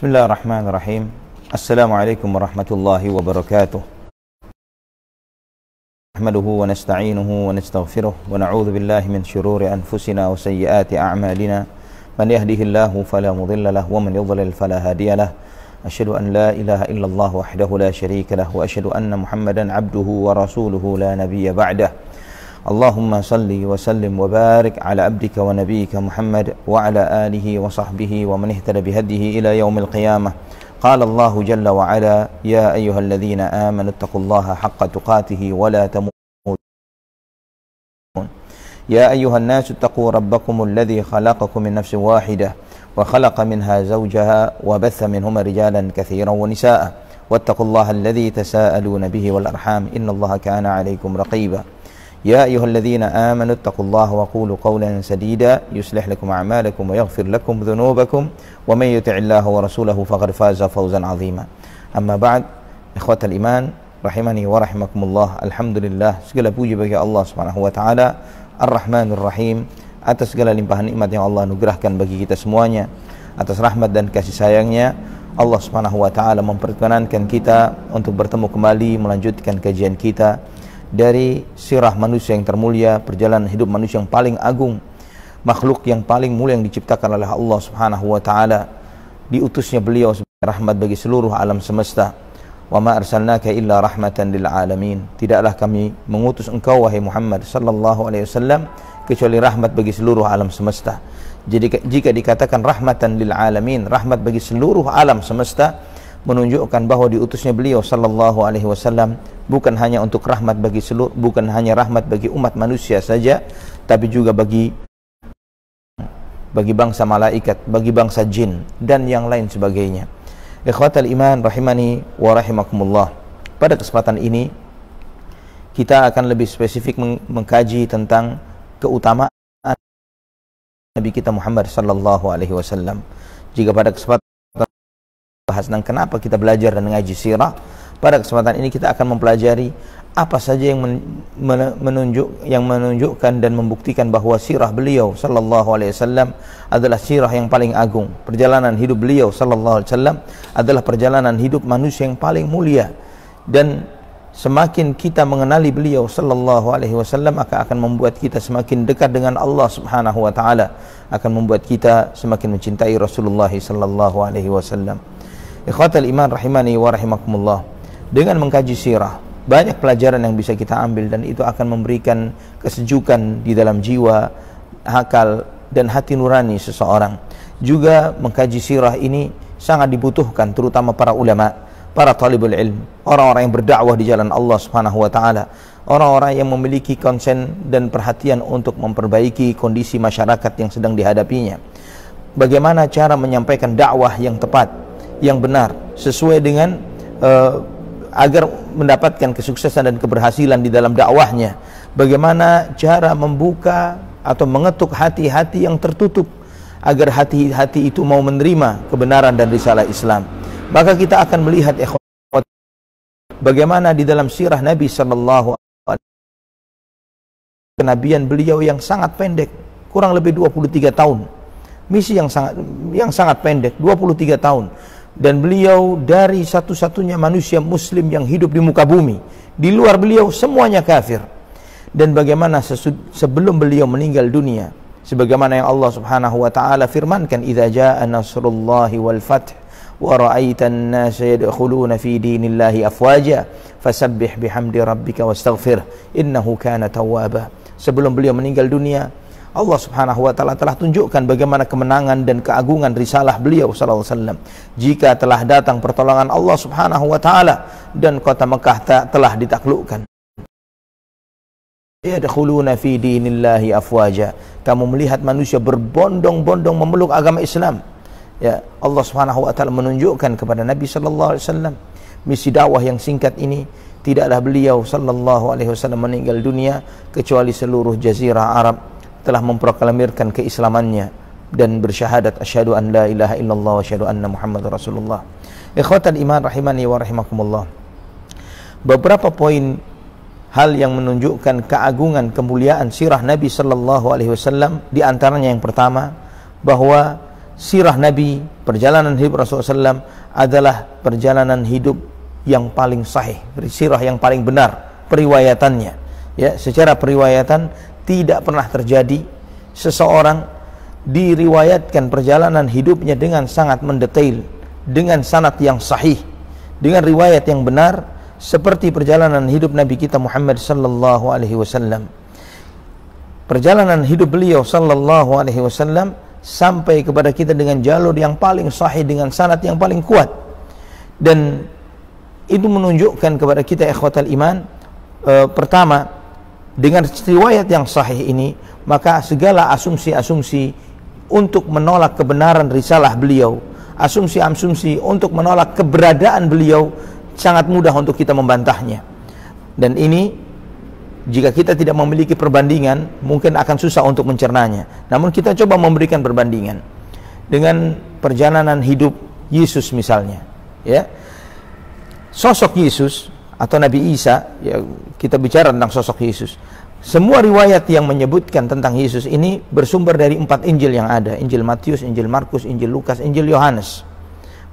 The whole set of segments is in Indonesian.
Bismillahirrahmanirrahim. Assalamualaikum warahmatullahi wabarakatuh. Nahmaduhu wa nasta'inuhu wa nastaghfiruh wa na'udzu billahi min shururi anfusina wa sayyiati a'malina. Man yahdihillahu fala mudilla lahu wa man yudlil fala hadiya lahu. Asyhadu an la ilaha illallah wahdahu la syarika lahu wa asyhadu anna Muhammadan 'abduhu wa rasuluhu la nabiyya ba'dah. Allahumma salli wa sallim wa barik ala abdika wa nabiyyika Muhammad wa ala alihi wa sahbihi wa man ihtada bihadihi ila yaumil qiyamah. Qala Allah jalla wa ala, ya ayyuhalladzina amanu taqullaha haqqa tuqatih wa la tamutunna. Ya ayyuhan nasu taqu rabbakumul ladzi khalaqakum min nafsin wahidah wa khalaqa minha zawjaha wa batha minhuma rijalan katsiran wa nisaa'a wattaqullaha alladzi tasaaluna bihi wal arham innallaha kana 'alaykum raqiba. يا أيها الذين آمنوا اتقوا الله وقولوا قولا سديدا يصلح لكم أعمالكم ويغفر لكم ذنوبكم ومن يطع الله ورسوله فقد فاز فوزا عظيما. أما بعد إخوة الإيمان rahimani wa rahimakumullah. Alhamdulillah, segala puji bagi Allah Subhanahu wa taala Ar-Rahmanur Rahim atas segala limpahan nikmat yang Allah anugerahkan bagi kita semuanya. Atas rahmat dan kasih sayangnya Allah Subhanahu wa taala memperkenankan kita untuk bertemu kembali melanjutkan kajian kita dari sirah manusia yang termulia, perjalanan hidup manusia yang paling agung, makhluk yang paling mulia yang diciptakan oleh Allah Subhanahu wa taala. Diutusnya beliau sebagai rahmat bagi seluruh alam semesta. Wa ma arsalnaka illa rahmatan lil alamin. Tidaklah kami mengutus engkau wahai Muhammad sallallahu alaihi wasallam kecuali rahmat bagi seluruh alam semesta. Jadi jika dikatakan rahmatan lil alamin, rahmat bagi seluruh alam semesta, menunjukkan bahwa diutusnya beliau sallallahu alaihi wasallam bukan hanya untuk rahmat bagi seluruh, bukan hanya rahmat bagi umat manusia saja, tapi juga bagi bangsa malaikat, bagi bangsa jin dan yang lain sebagainya. Ikhwatal iman rahimani wa rahimakumullah. Pada kesempatan ini kita akan lebih spesifik mengkaji tentang keutamaan Nabi kita Muhammad sallallahu alaihi wasallam. Jika pada kesempatan bahas tentang kenapa kita belajar dan mengaji sirah, pada kesempatan ini kita akan mempelajari apa saja yang menunjukkan dan membuktikan bahwa sirah beliau sallallahu alaihi wasallam adalah sirah yang paling agung. Perjalanan hidup beliau sallallahu alaihi wasallam adalah perjalanan hidup manusia yang paling mulia, dan semakin kita mengenali beliau sallallahu alaihi wasallam akan membuat kita semakin dekat dengan Allah Subhanahu wa taala, akan membuat kita semakin mencintai Rasulullah sallallahu alaihi wasallam. Ikhwatal iman rahimani wa rahimakumullah. Dengan mengkaji sirah, banyak pelajaran yang bisa kita ambil, dan itu akan memberikan kesejukan di dalam jiwa, akal, dan hati nurani seseorang. Juga mengkaji sirah ini sangat dibutuhkan, terutama para ulama, para talibul ilm, orang-orang yang berdakwah di jalan Allah Subhanahu wa taala, orang-orang yang memiliki konsen dan perhatian untuk memperbaiki kondisi masyarakat yang sedang dihadapinya. Bagaimana cara menyampaikan dakwah yang tepat, yang benar, sesuai dengan agar mendapatkan kesuksesan dan keberhasilan di dalam dakwahnya. Bagaimana cara membuka atau mengetuk hati-hati yang tertutup agar hati-hati itu mau menerima kebenaran dan risalah Islam. Maka kita akan melihat bagaimana di dalam sirah Nabi sallallahu alaihi wasallam kenabian beliau yang sangat pendek, kurang lebih 23 tahun. Misi yang sangat pendek, 23 tahun. Dan beliau dari satu-satunya manusia muslim yang hidup di muka bumi. Di luar beliau semuanya kafir. Dan bagaimana sebelum beliau meninggal dunia, sebagaimana yang Allah Subhanahu wa taala firmankan, idza jaa nasrullahi wal fath wa ra'aitan nasa yadkhuluna fi dinillahi afwaja fasabbih bihamdi rabbika wastaghfir innahu kana tawwaba. Sebelum beliau meninggal dunia, Allah Subhanahu wa taala telah tunjukkan bagaimana kemenangan dan keagungan risalah beliau sallallahu alaihi wasallam. Jika telah datang pertolongan Allah Subhanahu wa taala dan kota Mekah telah ditaklukkan. Yadkhuluna fi dinillahi afwaja. Kamu melihat manusia berbondong-bondong memeluk agama Islam. Ya, Allah Subhanahu wa taala menunjukkan kepada Nabi sallallahu alaihi wasallam misi dakwah yang singkat ini. Tidaklah beliau sallallahu alaihi wasallam meninggal dunia kecuali seluruh jazirah Arab telah memproklamirkan keislamannya dan bersyahadat asyhadu an la ilaha illallah wa asyhadu anna muhammadar rasulullah. Ikhwatal iman rahimani wa rahimakumullah. Beberapa poin hal yang menunjukkan keagungan kemuliaan sirah Nabi sallallahu alaihi wasallam, di antaranya yang pertama bahwa sirah Nabi, perjalanan hidup Rasulullah SAW adalah perjalanan hidup yang paling sahih, sirah yang paling benar periwayatannya. Ya, secara periwayatan tidak pernah terjadi seseorang diriwayatkan perjalanan hidupnya dengan sangat mendetail, dengan sanad yang sahih, dengan riwayat yang benar seperti perjalanan hidup Nabi kita Muhammad sallallahu alaihi wasallam. Perjalanan hidup beliau sallallahu alaihi wasallam sampai kepada kita dengan jalur yang paling sahih, dengan sanad yang paling kuat. Dan itu menunjukkan kepada kita ikhwatal iman, pertama, dengan riwayat yang sahih ini, maka segala asumsi-asumsi untuk menolak kebenaran risalah beliau, asumsi-asumsi untuk menolak keberadaan beliau, sangat mudah untuk kita membantahnya. Dan ini jika kita tidak memiliki perbandingan, mungkin akan susah untuk mencernanya. Namun kita coba memberikan perbandingan dengan perjalanan hidup Yesus misalnya, ya. Sosok Yesus atau Nabi Isa, ya, kita bicara tentang sosok Yesus. Semua riwayat yang menyebutkan tentang Yesus ini bersumber dari 4 Injil yang ada: Injil Matius, Injil Markus, Injil Lukas, Injil Yohanes.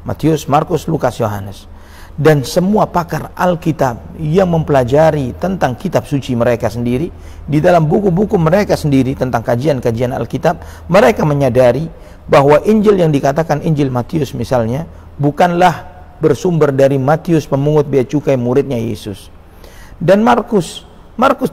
Matius, Markus, Lukas, Yohanes. Dan semua pakar Alkitab yang mempelajari tentang kitab suci mereka sendiri, di dalam buku-buku mereka sendiri tentang kajian-kajian Alkitab, mereka menyadari bahwa Injil yang dikatakan Injil Matius misalnya bukanlah bersumber dari Matius pemungut bea cukai, muridnya Yesus. Dan Markus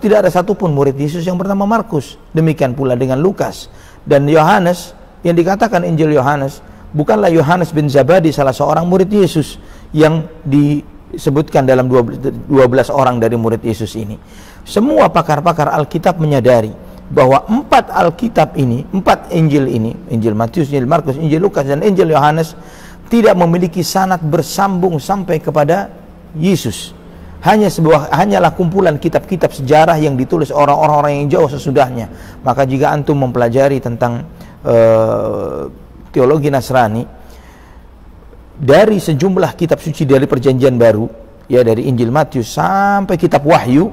tidak ada satupun murid Yesus yang bernama Markus. Demikian pula dengan Lukas. Dan Yohanes, yang dikatakan Injil Yohanes, bukanlah Yohanes bin Zabadi, salah seorang murid Yesus yang disebutkan dalam 12 orang dari murid Yesus ini. Semua pakar-pakar Alkitab menyadari bahwa 4 Alkitab ini, 4 Injil ini, Injil Matius, Injil Markus, Injil Lukas, dan Injil Yohanes, tidak memiliki sanad bersambung sampai kepada Yesus. Hanyalah kumpulan kitab-kitab sejarah yang ditulis orang-orang yang jauh sesudahnya. Maka jika antum mempelajari tentang teologi Nasrani, dari sejumlah kitab suci dari Perjanjian Baru, ya, dari Injil Matius sampai kitab Wahyu,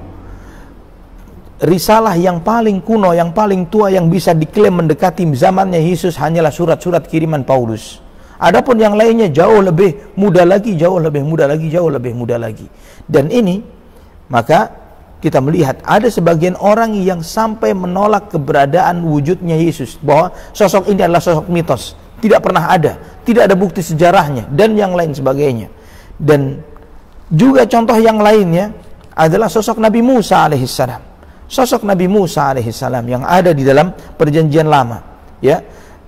risalah yang paling kuno, yang paling tua, yang bisa diklaim mendekati zamannya Yesus hanyalah surat-surat kiriman Paulus. Adapun yang lainnya jauh lebih muda lagi, jauh lebih muda lagi, jauh lebih muda lagi. Dan ini, maka kita melihat ada sebagian orang yang sampai menolak keberadaan wujudnya Yesus, bahwa sosok ini adalah sosok mitos, tidak pernah ada, tidak ada bukti sejarahnya, dan yang lain sebagainya. Dan juga contoh yang lainnya adalah sosok Nabi Musa alaihissalam. Sosok Nabi Musa alaihissalam yang ada di dalam Perjanjian Lama, ya.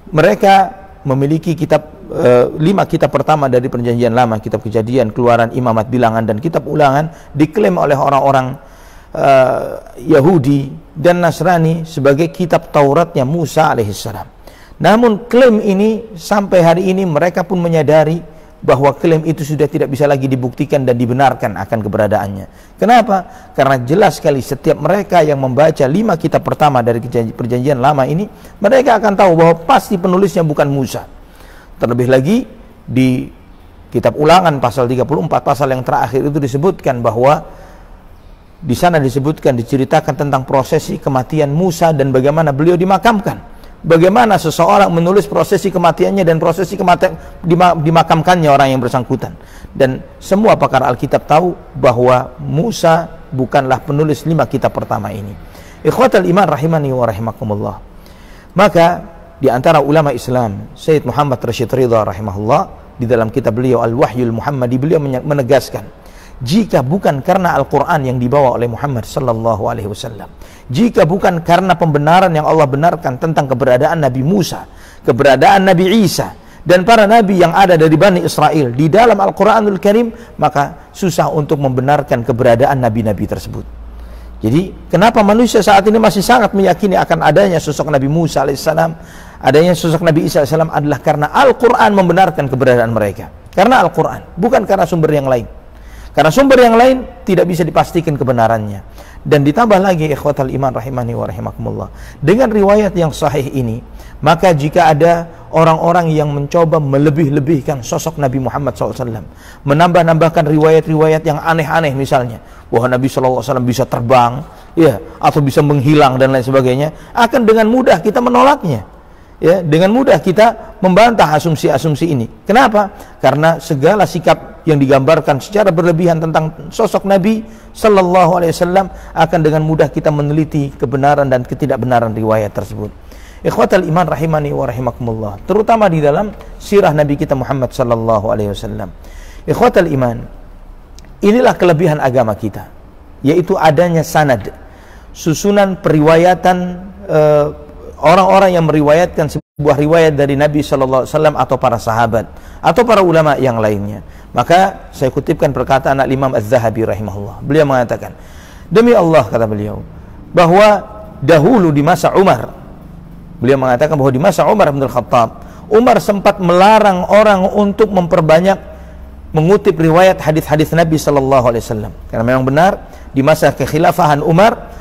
Mereka memiliki kitab 5 kitab pertama dari Perjanjian Lama, kitab Kejadian, Keluaran, Imamat, Bilangan, dan kitab Ulangan, diklaim oleh orang-orang Yahudi dan Nasrani sebagai kitab Tauratnya Musa alaihissalam. Namun klaim ini sampai hari ini mereka pun menyadari bahwa klaim itu sudah tidak bisa lagi dibuktikan dan dibenarkan akan keberadaannya. Kenapa? Karena jelas sekali setiap mereka yang membaca 5 kitab pertama dari Perjanjian Lama ini, mereka akan tahu bahwa pasti penulisnya bukan Musa. Terlebih lagi di kitab Ulangan pasal 34, pasal yang terakhir itu disebutkan bahwa di sana disebutkan, diceritakan tentang prosesi kematian Musa dan bagaimana beliau dimakamkan. Bagaimana seseorang menulis prosesi kematiannya dan prosesi dimakamkannya orang yang bersangkutan. Dan semua pakar Alkitab tahu bahwa Musa bukanlah penulis 5 kitab pertama ini. Ikhwatal iman rahimani wa rahimakumullah. Maka di antara ulama Islam, Sayyid Muhammad Rashid Ridha rahimahullah, di dalam kitab beliau Al-Wahyul Muhammadi, beliau menegaskan, jika bukan karena Al-Quran yang dibawa oleh Muhammad sallallahu alaihi wasallam, jika bukan karena pembenaran yang Allah benarkan tentang keberadaan Nabi Musa, keberadaan Nabi Isa, dan para nabi yang ada dari Bani Israel di dalam Al-Quranul Karim, maka susah untuk membenarkan keberadaan nabi-nabi tersebut. Jadi kenapa manusia saat ini masih sangat meyakini akan adanya sosok Nabi Musa alaihissalam, adanya sosok Nabi Isa alaihissalam, adalah karena Al-Quran membenarkan keberadaan mereka. Karena Al-Quran, bukan karena sumber yang lain. Karena sumber yang lain tidak bisa dipastikan kebenarannya. Dan ditambah lagi ikhwatal iman rahimani wa rahimakumullah, dengan riwayat yang sahih ini, maka jika ada orang-orang yang mencoba melebih-lebihkan sosok Nabi Muhammad SAW, menambah-nambahkan riwayat-riwayat yang aneh-aneh, misalnya bahwa Nabi SAW bisa terbang, ya, atau bisa menghilang dan lain sebagainya, akan dengan mudah kita menolaknya. Ya, dengan mudah kita membantah asumsi-asumsi ini. Kenapa? Karena segala sikap yang digambarkan secara berlebihan tentang sosok Nabi Sallallahu Alaihi Wasallam akan dengan mudah kita meneliti kebenaran dan ketidakbenaran riwayat tersebut. Ikhwatal iman rahimani wa rahimakumullah, terutama di dalam sirah Nabi kita Muhammad Sallallahu Alaihi Wasallam. Ikhwatal iman, inilah kelebihan agama kita, yaitu adanya sanad, susunan periwayatan orang-orang yang meriwayatkan sebuah riwayat dari Nabi Sallallahu Alaihi Wasallam atau para sahabat atau para ulama yang lainnya. Maka saya kutipkan perkataan Imam Az-Zahabi rahimahullah. Beliau mengatakan, demi Allah, kata beliau, bahwa dahulu di masa Umar, beliau mengatakan bahwa di masa Umar bin Khattab, Umar sempat melarang orang untuk memperbanyak mengutip riwayat hadis-hadis Nabi Sallallahu Alaihi Wasallam. Karena memang benar di masa kekhilafahan Umar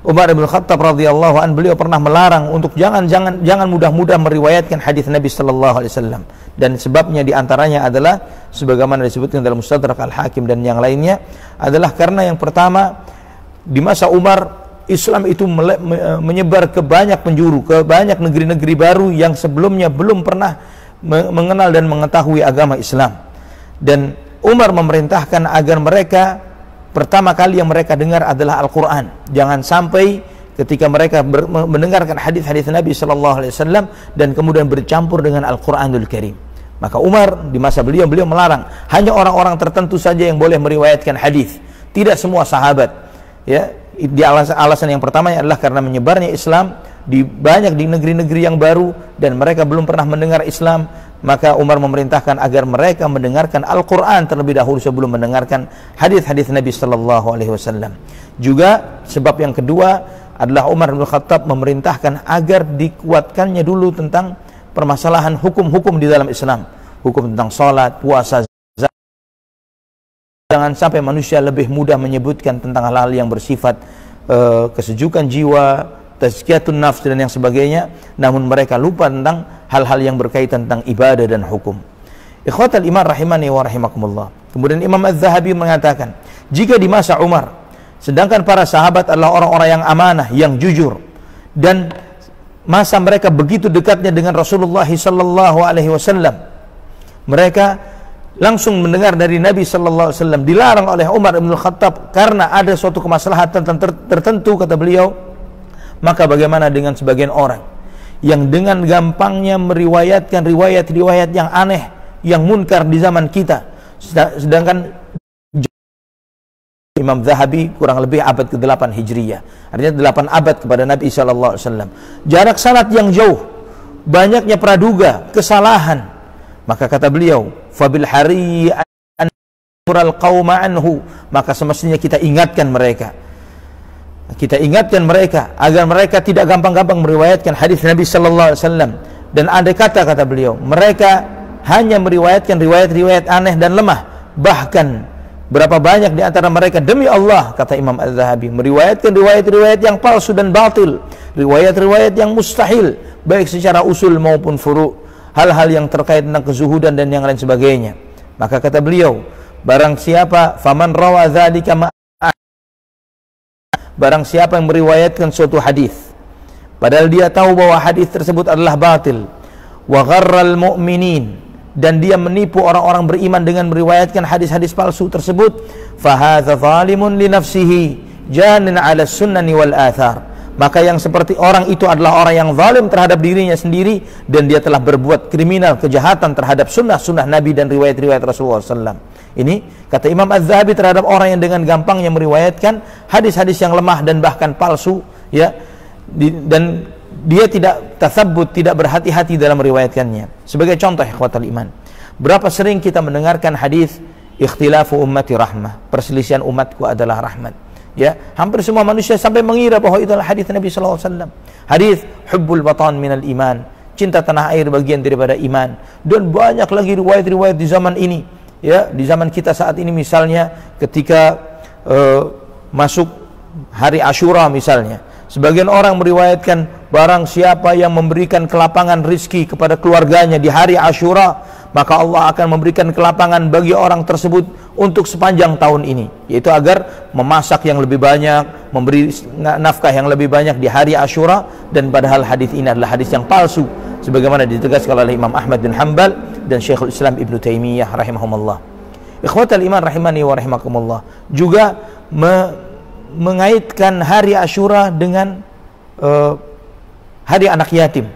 bin Khattab radhiyallahu an, beliau pernah melarang untuk jangan mudah-mudah meriwayatkan hadis Nabi sallallahu alaihi wasallam, dan sebabnya diantaranya adalah sebagaimana disebutkan dalam Mustadrak Al-Hakim dan yang lainnya adalah karena yang pertama, di masa Umar Islam itu menyebar ke banyak penjuru, ke banyak negeri-negeri baru yang sebelumnya belum pernah mengenal dan mengetahui agama Islam, dan Umar memerintahkan agar mereka pertama kali yang mereka dengar adalah Al-Quran. Jangan sampai ketika mereka mendengarkan hadis-hadis Nabi Sallallahu Alaihi Wasallam dan kemudian bercampur dengan Al-Quranul Karim. Maka Umar di masa beliau melarang, hanya orang-orang tertentu saja yang boleh meriwayatkan hadis, tidak semua sahabat. Ya, di alasan yang pertama adalah karena menyebarnya Islam di banyak di negeri-negeri yang baru dan mereka belum pernah mendengar Islam. Maka Umar memerintahkan agar mereka mendengarkan Al-Quran terlebih dahulu sebelum mendengarkan hadis-hadis Nabi Sallallahu Alaihi Wasallam. Juga sebab yang kedua adalah Umar bin Khattab memerintahkan agar dikuatkannya dulu tentang permasalahan hukum-hukum di dalam Islam, hukum tentang salat, puasa, zakat. Jangan sampai manusia lebih mudah menyebutkan tentang hal-hal yang bersifat kesejukan jiwa, tazkiyatun nafs dan yang sebagainya, namun mereka lupa tentang hal-hal yang berkaitan tentang ibadah dan hukum. Ikhwatal iman rahimani wa rahimakumullah. Kemudian Imam Az-Zahabi mengatakan, jika di masa Umar, sedangkan para sahabat adalah orang-orang yang amanah, yang jujur, dan masa mereka begitu dekatnya dengan Rasulullah sallallahu alaihi wasallam, mereka langsung mendengar dari Nabi sallallahu alaihi wasallam, dilarang oleh Umar bin Khattab karena ada suatu kemaslahatan tertentu, kata beliau, maka bagaimana dengan sebagian orang yang dengan gampangnya meriwayatkan riwayat-riwayat yang aneh, yang munkar di zaman kita, sedangkan Imam Zahabi kurang lebih abad ke-8 Hijriyah, artinya 8 abad kepada Nabi sallallahu alaihi wasallam. Jarak sanad yang jauh, banyaknya praduga, kesalahan. Maka kata beliau, fabil hari an yural qauma anhu, maka semestinya kita ingatkan mereka. Kita ingatkan mereka agar mereka tidak gampang-gampang meriwayatkan hadis Nabi sallallahu alaihi wasallam, dan andai kata beliau, mereka hanya meriwayatkan riwayat-riwayat aneh dan lemah, bahkan berapa banyak di antara mereka, demi Allah, kata Imam Az-Zahabi, meriwayatkan riwayat-riwayat yang palsu dan batil, riwayat-riwayat yang mustahil, baik secara usul maupun furu', hal-hal yang terkait tentang kezuhudan dan yang lain sebagainya. Maka kata beliau, barang siapa faman rawa dzalika barang siapa yang meriwayatkan suatu hadis padahal dia tahu bahwa hadis tersebut adalah batil, wa gharral mu'minin, dan dia menipu orang-orang beriman dengan meriwayatkan hadis-hadis palsu tersebut, fa hadza zalimun li nafsihi janin 'ala sunnani wal athar, maka yang seperti orang itu adalah orang yang zalim terhadap dirinya sendiri dan dia telah berbuat kriminal, kejahatan terhadap sunnah-sunnah Nabi dan riwayat-riwayat Rasulullah SAW. Ini kata Imam Az-Zahabi terhadap orang yang dengan gampangnya meriwayatkan hadis-hadis yang lemah dan bahkan palsu, ya, dan dia tidak tasabbut, tidak berhati-hati dalam meriwayatkannya. Sebagai contoh, ikhwatal iman, berapa sering kita mendengarkan hadis ikhtilafu ummati rahmah, perselisihan umatku adalah rahmat. Ya, hampir semua manusia sampai mengira bahwa itu adalah hadis Nabi sallallahu alaihi wasallam. Hadis hubbul watan minal iman, cinta tanah air bagian daripada iman, dan banyak lagi riwayat-riwayat di zaman ini. Ya, di zaman kita saat ini misalnya ketika masuk hari Asyura misalnya, sebagian orang meriwayatkan barang siapa yang memberikan kelapangan rizki kepada keluarganya di hari Asyura, maka Allah akan memberikan kelapangan bagi orang tersebut untuk sepanjang tahun ini, yaitu agar memasak yang lebih banyak, memberi nafkah yang lebih banyak di hari Asyura. Dan padahal hadis ini adalah hadis yang palsu, sebagaimana ditegaskan oleh Imam Ahmad bin Hanbal dan Syekhul Islam Ibnu Taimiyah rahimahumullah. Ikhwatal iman rahimani wa rahimakumullah, juga mengaitkan hari Asyura dengan hari anak yatim.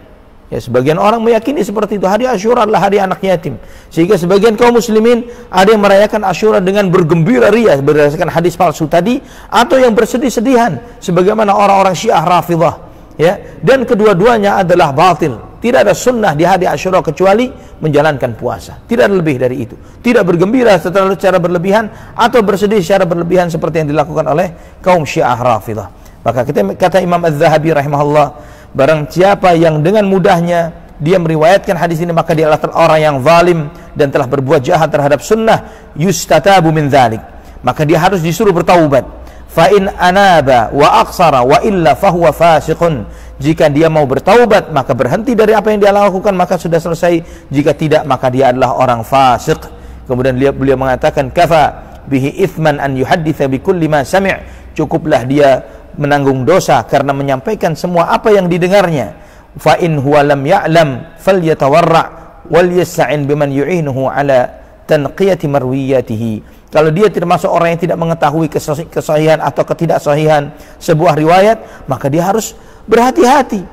Ya, sebagian orang meyakini seperti itu, hari Asyura adalah hari anak yatim, sehingga sebagian kaum muslimin ada yang merayakan Asyura dengan bergembira ria berdasarkan hadis palsu tadi, atau yang bersedih-sedihan sebagaimana orang-orang Syiah Rafidhah. Ya, dan kedua-duanya adalah batil. Tidak ada sunnah di hari Asyura kecuali menjalankan puasa, tidak ada lebih dari itu. Tidak bergembira secara berlebihan atau bersedih secara berlebihan seperti yang dilakukan oleh kaum Syiah Rafidhah. Maka kata Imam Az-Zahabi rahimahullah, barang siapa yang dengan mudahnya dia meriwayatkan hadis ini, maka dia adalah orang yang zalim dan telah berbuat jahat terhadap sunnah, yustatabu min dzalik. Maka dia harus disuruh bertaubat. Fa in anaba wa aqsara wa illa fahuwa fasiqun. Jika dia mau bertaubat, maka berhenti dari apa yang dia lakukan, maka sudah selesai. Jika tidak, maka dia adalah orang fasik. Kemudian beliau mengatakan, kafa bihi ithman an yuhadditha bi kulli ma sami'. Cukuplah dia menanggung dosa karena menyampaikan semua apa yang didengarnya. Fa in huwa lam ya'lam falyatawarra' wal yasta'in biman yu'inuhu ala tanqiyati marwiyatihi. Kalau dia termasuk orang yang tidak mengetahui kesahihan atau ketidaksahihan sebuah riwayat, maka dia harus berhati-hati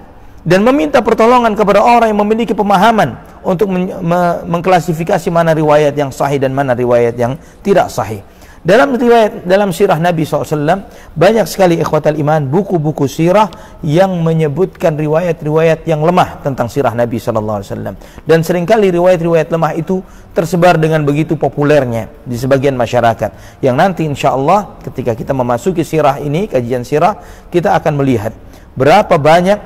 dan meminta pertolongan kepada orang yang memiliki pemahaman untuk mengklasifikasi mana riwayat yang sahih dan mana riwayat yang tidak sahih. Dalam sirah Nabi SAW banyak sekali ikhwatal iman buku-buku sirah yang menyebutkan riwayat-riwayat yang lemah tentang sirah Nabi SAW. Dan seringkali riwayat-riwayat lemah itu tersebar dengan begitu populernya di sebagian masyarakat, yang nanti insya Allah ketika kita memasuki sirah ini, kajian sirah, kita akan melihat berapa banyak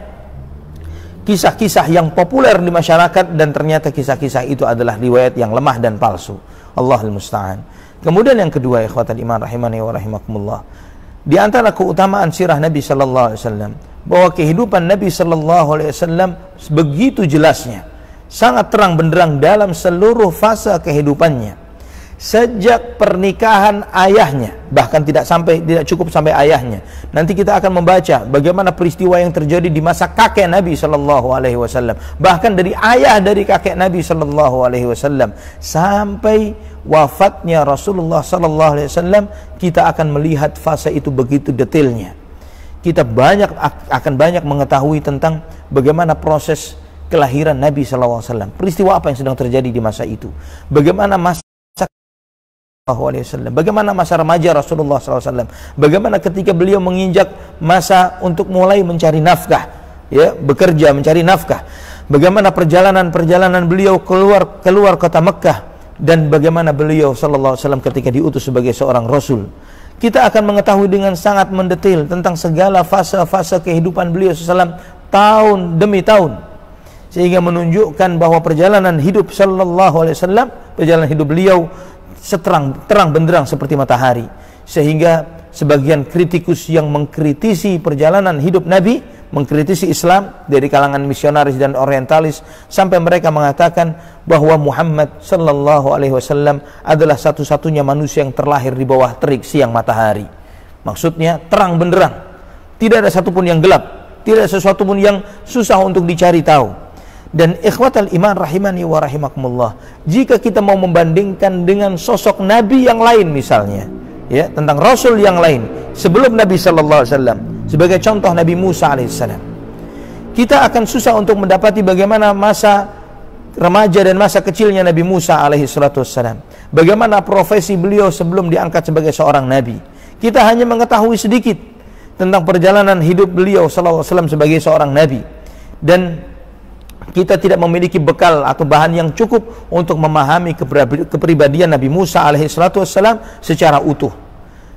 kisah-kisah yang populer di masyarakat dan ternyata kisah-kisah itu adalah riwayat yang lemah dan palsu. Allahul musta'an. Kemudian yang kedua, ikhwatal iman rahimani wa rahimakumullah, di antara keutamaan sirah Nabi sallallahu alaihi wasallam bahwa kehidupan Nabi sallallahu alaihi wasallam begitu jelasnya, sangat terang benderang dalam seluruh fase kehidupannya. Sejak pernikahan ayahnya, bahkan tidak cukup sampai ayahnya. Nanti kita akan membaca bagaimana peristiwa yang terjadi di masa kakek Nabi sallallahu alaihi wasallam, bahkan dari ayah dari kakek Nabi sallallahu alaihi wasallam sampai wafatnya Rasulullah sallallahu alaihi wasallam. Kita akan melihat fase itu begitu detailnya. Kita akan banyak mengetahui tentang bagaimana proses kelahiran Nabi sallallahu alaihi wasallam, peristiwa apa yang sedang terjadi di masa itu, bagaimana bagaimana masa remaja Rasulullah SAW, bagaimana ketika beliau menginjak masa untuk mulai mencari nafkah, ya, bekerja mencari nafkah, bagaimana perjalanan beliau keluar kota Mekkah, dan bagaimana beliau SAW ketika diutus sebagai seorang Rasul. Kita akan mengetahui dengan sangat mendetail tentang segala fase-fase kehidupan beliau SAW tahun demi tahun, sehingga menunjukkan bahwa perjalanan hidup perjalanan hidup beliau terang benderang seperti matahari, sehingga sebagian kritikus yang mengkritisi perjalanan hidup Nabi, mengkritisi Islam dari kalangan misionaris dan orientalis, sampai mereka mengatakan bahwa Muhammad sallallahu alaihi wasallam adalah satu-satunya manusia yang terlahir di bawah terik siang matahari. Maksudnya terang benderang, tidak ada satupun yang gelap, tidak ada sesuatu pun yang susah untuk dicari tahu. Dan ikhwatal iman rahimani wa rahimakumullah, jika kita mau membandingkan dengan sosok Nabi yang lain misalnya, ya, tentang Rasul yang lain sebelum Nabi sallallahu alaihi wasallam, sebagai contoh Nabi Musa alaihissalam, kita akan susah untuk mendapati bagaimana masa remaja dan masa kecilnya Nabi Musa alaihissalam, bagaimana profesi beliau sebelum diangkat sebagai seorang Nabi. Kita hanya mengetahui sedikit tentang perjalanan hidup beliau sallallahu alaihi wasallam sebagai seorang Nabi, dan kita tidak memiliki bekal atau bahan yang cukup untuk memahami kepribadian Nabi Musa alaihissalam secara utuh.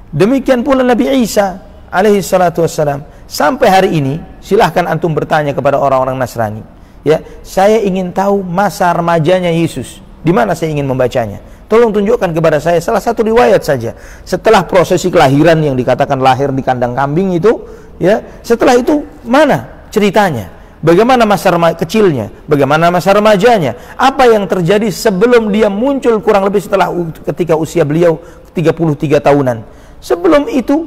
Demikian pula Nabi Isa alaihissalam. Sampai hari ini silahkan antum bertanya kepada orang-orang Nasrani, ya, saya ingin tahu masa remajanya Yesus, di mana saya ingin membacanya, tolong tunjukkan kepada saya salah satu riwayat saja. Setelah prosesi kelahiran yang dikatakan lahir di kandang kambing itu, ya, setelah itu mana ceritanya? bagaimana masa kecilnya, bagaimana masa remajanya, apa yang terjadi sebelum dia muncul kurang lebih setelah ketika usia beliau 33 tahunan. Sebelum itu,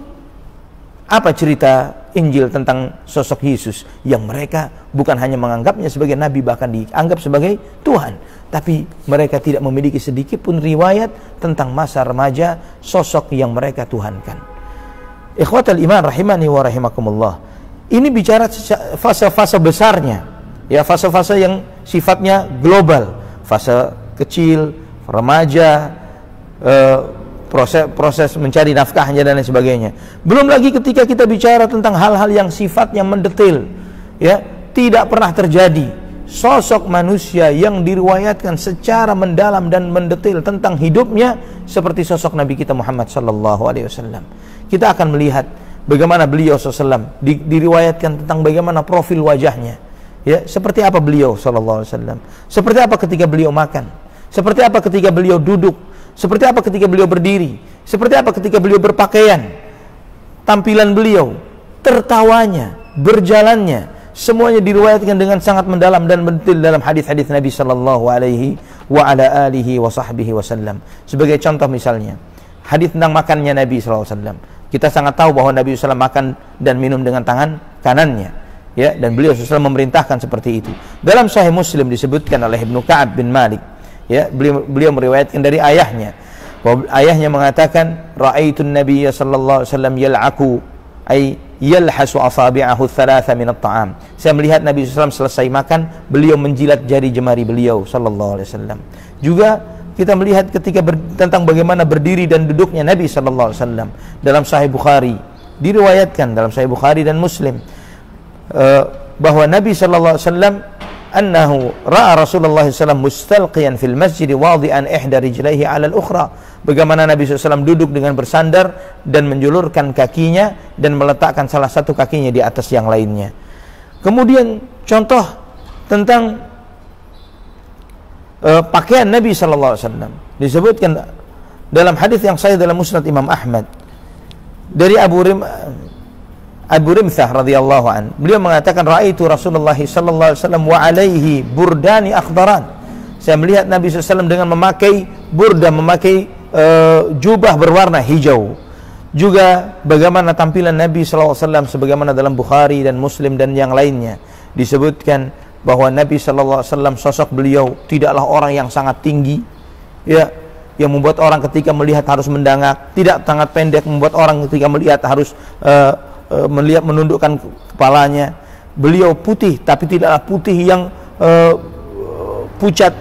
apa cerita Injil tentang sosok Yesus yang mereka bukan hanya menganggapnya sebagai nabi, bahkan dianggap sebagai Tuhan, tapi mereka tidak memiliki sedikit pun riwayat tentang masa remaja sosok yang mereka tuhankan. Ikhwatal iman rahimani wa rahimakumullah. Ini bicara fase-fase besarnya, ya, fase-fase yang sifatnya global, fase kecil, remaja, proses mencari nafkahnya dan lain sebagainya. Belum lagi ketika kita bicara tentang hal-hal yang sifatnya mendetail, ya, tidak pernah terjadi sosok manusia yang diriwayatkan secara mendalam dan mendetail tentang hidupnya seperti sosok Nabi kita Muhammad sallallahu alaihi wasallam. Kita akan melihat bagaimana beliau SAW diriwayatkan tentang bagaimana profil wajahnya, ya, seperti apa beliau sallallahu alaihi wasallam, seperti apa ketika beliau makan, seperti apa ketika beliau duduk, seperti apa ketika beliau berdiri, seperti apa ketika beliau berpakaian, tampilan beliau, tertawanya, berjalannya, semuanya diriwayatkan dengan sangat mendalam dan mendetail dalam hadis-hadis Nabi sallallahu alaihi wa ala alihi wa sahbihi wasallam. Sebagai contoh misalnya, hadis tentang makannya Nabi sallallahu alaihi wasallam. Kita sangat tahu bahwa Nabi SAW makan dan minum dengan tangan kanannya, ya, dan beliau SAW memerintahkan seperti itu. Dalam Sahih Muslim disebutkan oleh Ibnu Ka'ab bin Malik, ya, beliau meriwayatkan dari ayahnya bahwa ayahnya mengatakan, ra'aitun nabiyya sallallahu alaihi wasallam yal'aku ay yalhasu asabi'ahu thalatha min at-ta'am. Saya melihat Nabi SAW selesai makan, beliau menjilat jari jemari beliau sallallahu alaihi wasallam. Juga kita melihat ketika tentang bagaimana berdiri dan duduknya Nabi sallallahu alaihi wasallam dalam Sahih Bukhari, diriwayatkan dalam Sahih Bukhari dan Muslim bahwa Nabi sallallahu alaihi wasallam annahu ra'a Rasulullah sallallahu mustalqiyan fil masjid wadi'an ihda rijlaihi 'ala al-ukhra. Bagaimana Nabi SAW duduk dengan bersandar dan menjulurkan kakinya dan meletakkan salah satu kakinya di atas yang lainnya. Kemudian contoh tentang pakaian Nabi sallallahu alaihi wasallam disebutkan dalam hadis yang sahih dalam Musnad Imam Ahmad dari Abu Rimthah radhiyallahu an. Beliau mengatakan, raaitu Rasulullah sallallahu alaihi wasallam wa alaihi burdani akhdaran. Saya melihat Nabi SAW dengan memakai burda, memakai jubah berwarna hijau. Juga bagaimana tampilan Nabi sallallahu alaihi wasallam sebagaimana dalam Bukhari dan Muslim dan yang lainnya disebutkan bahwa Nabi sallallahu alaihi wasallam sosok beliau tidaklah orang yang sangat tinggi, ya, yang membuat orang ketika melihat harus mendangak, tidak sangat pendek membuat orang ketika melihat harus menundukkan kepalanya. Beliau putih tapi tidaklah putih yang pucat,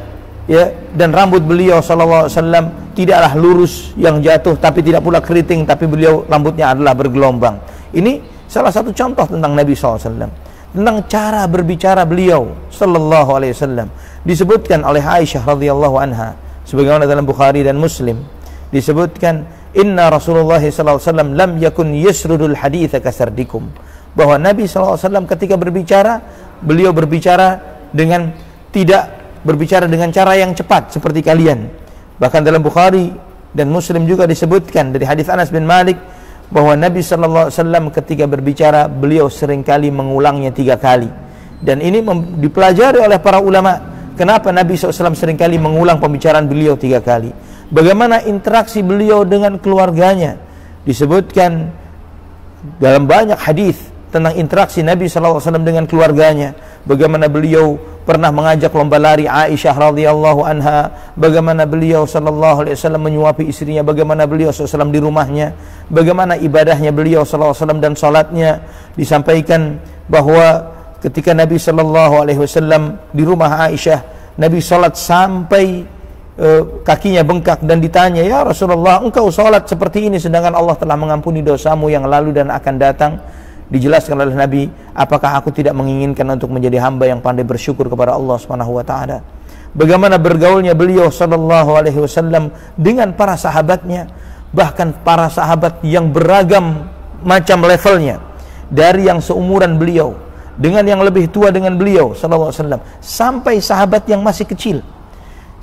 ya, dan rambut beliau sallallahu alaihi wasallam tidaklah lurus yang jatuh tapi tidak pula keriting, tapi beliau rambutnya adalah bergelombang. Ini salah satu contoh tentang Nabi sallallahu alaihi wasallam, tentang cara berbicara beliau sallallahu alaihi wasallam. Disebutkan oleh Aisyah radhiyallahu anha sebagaimana dalam Bukhari dan Muslim, disebutkan inna Rasulullah sallallahu alaihi wasallam lam yakun yasrudul haditsa kasardikum, bahwa Nabi sallallahu alaihi wasallam ketika berbicara, beliau berbicara dengan tidak berbicara dengan cara yang cepat seperti kalian. Bahkan dalam Bukhari dan Muslim juga disebutkan dari hadis Anas bin Malik bahwa Nabi sallallahu alaihi wasallam ketika berbicara beliau seringkali mengulangnya 3 kali. Dan ini dipelajari oleh para ulama, kenapa Nabi SAW seringkali mengulang pembicaraan beliau 3 kali. Bagaimana interaksi beliau dengan keluarganya. Disebutkan dalam banyak hadis tentang interaksi Nabi SAW dengan keluarganya. Bagaimana beliau pernah mengajak lomba lari Aisyah radhiyallahu anha, bagaimana beliau sallallahu alaihi wasallam menyuapi istrinya, bagaimana beliau SAW di rumahnya, bagaimana ibadahnya beliau sallallahu alaihi wasallam dan salatnya. Disampaikan bahwa ketika Nabi sallallahu alaihi wasallam di rumah Aisyah, Nabi salat sampai kakinya bengkak dan ditanya, "Ya Rasulullah, engkau salat seperti ini sedangkan Allah telah mengampuni dosamu yang lalu dan akan datang?" Dijelaskan oleh Nabi, apakah aku tidak menginginkan untuk menjadi hamba yang pandai bersyukur kepada Allah Subhanahu wa taala. Bagaimana bergaulnya beliau sallallahu alaihi wasallam dengan para sahabatnya, bahkan para sahabat yang beragam macam levelnya, dari yang seumuran beliau dengan yang lebih tua dengan beliau sallallahu alaihi wasallam, sampai sahabat yang masih kecil.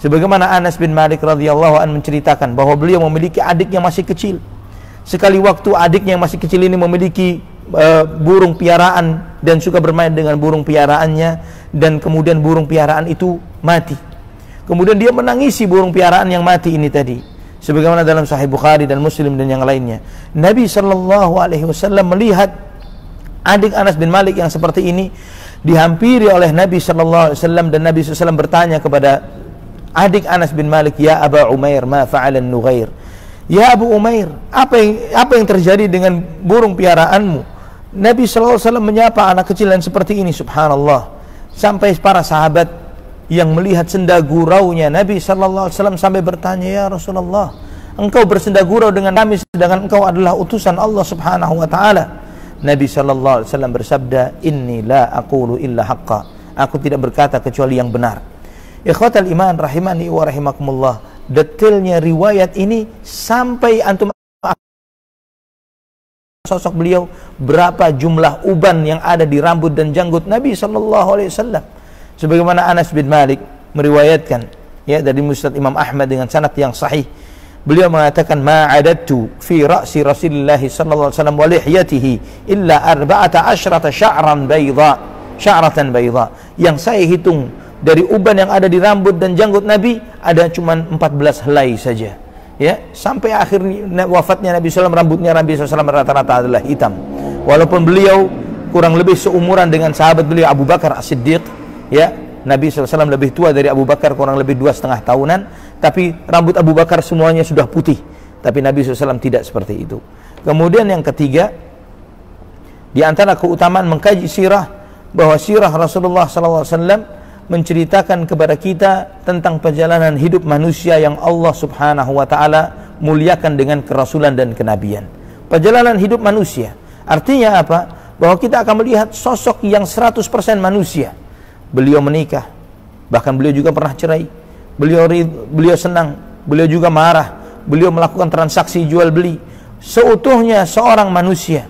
Sebagaimana Anas bin Malik radhiyallahu anhu menceritakan bahwa beliau memiliki adik yang masih kecil. Sekali waktu adiknya yang masih kecil ini memiliki burung piaraan dan suka bermain dengan burung piaraannya, dan kemudian burung piaraan itu mati. Kemudian dia menangisi burung piaraan yang mati ini tadi, sebagaimana dalam Sahih Bukhari dan Muslim dan yang lainnya. Nabi SAW melihat adik Anas bin Malik yang seperti ini dihampiri oleh Nabi SAW, dan Nabi SAW bertanya kepada adik Anas bin Malik, "Ya Aba Umair, ma fa'alan Nughair?" Ya Abu Umair, apa yang terjadi dengan burung piaraanmu? Nabi SAW menyapa anak kecil yang seperti ini, subhanallah. Sampai para sahabat yang melihat senda guraunya Nabi SAW sampai bertanya, "Ya Rasulullah, engkau bersenda gurau dengan kami sedangkan engkau adalah utusan Allah Subhanahu wa ta'ala." Nabi SAW bersabda, "Inni la aqulu illa haqqa." Aku tidak berkata kecuali yang benar. Ikhwatal iman rahimani wa rahimakumullah. Detailnya riwayat ini sampai antum sosok beliau, berapa jumlah uban yang ada di rambut dan janggut Nabi SAW. Sebagaimana Anas bin Malik meriwayatkan ya dari Musnad Imam Ahmad dengan sanad yang sahih, beliau mengatakan, "Ma adattu fi ra'si Rasulillah sallallahu alaihi wasallam wa lihyatihi illa 14 sya'ratan bayda." Yang saya hitung dari uban yang ada di rambut dan janggut Nabi ada cuma 14 helai saja. Ya, sampai akhir wafatnya Nabi SAW, rambutnya Nabi SAW rata-rata adalah hitam. Walaupun beliau kurang lebih seumuran dengan sahabat beliau Abu Bakar As-Siddiq, ya, Nabi SAW lebih tua dari Abu Bakar kurang lebih 2,5 tahunan, tapi rambut Abu Bakar semuanya sudah putih. Tapi Nabi SAW tidak seperti itu. Kemudian yang ketiga, di antara keutamaan mengkaji sirah, bahwa sirah Rasulullah SAW menceritakan kepada kita tentang perjalanan hidup manusia yang Allah Subhanahu wa ta'ala muliakan dengan kerasulan dan kenabian. Perjalanan hidup manusia artinya apa? Bahwa kita akan melihat sosok yang 100% manusia. Beliau menikah, bahkan beliau juga pernah cerai. Beliau senang, beliau juga marah, beliau melakukan transaksi jual beli. Seutuhnya seorang manusia,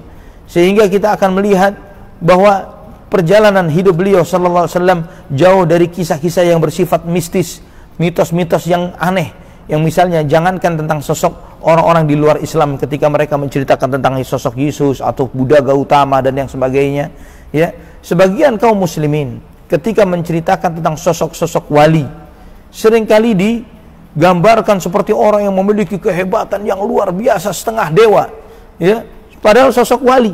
sehingga kita akan melihat bahwa perjalanan hidup beliau sallallahu alaihi wasallam jauh dari kisah-kisah yang bersifat mistis, mitos-mitos yang aneh, yang misalnya jangankan tentang sosok orang-orang di luar Islam ketika mereka menceritakan tentang sosok Yesus atau Buddha Gautama dan yang sebagainya, ya. Sebagian kaum muslimin ketika menceritakan tentang sosok-sosok wali seringkali digambarkan seperti orang yang memiliki kehebatan yang luar biasa, setengah dewa, ya. Padahal sosok wali,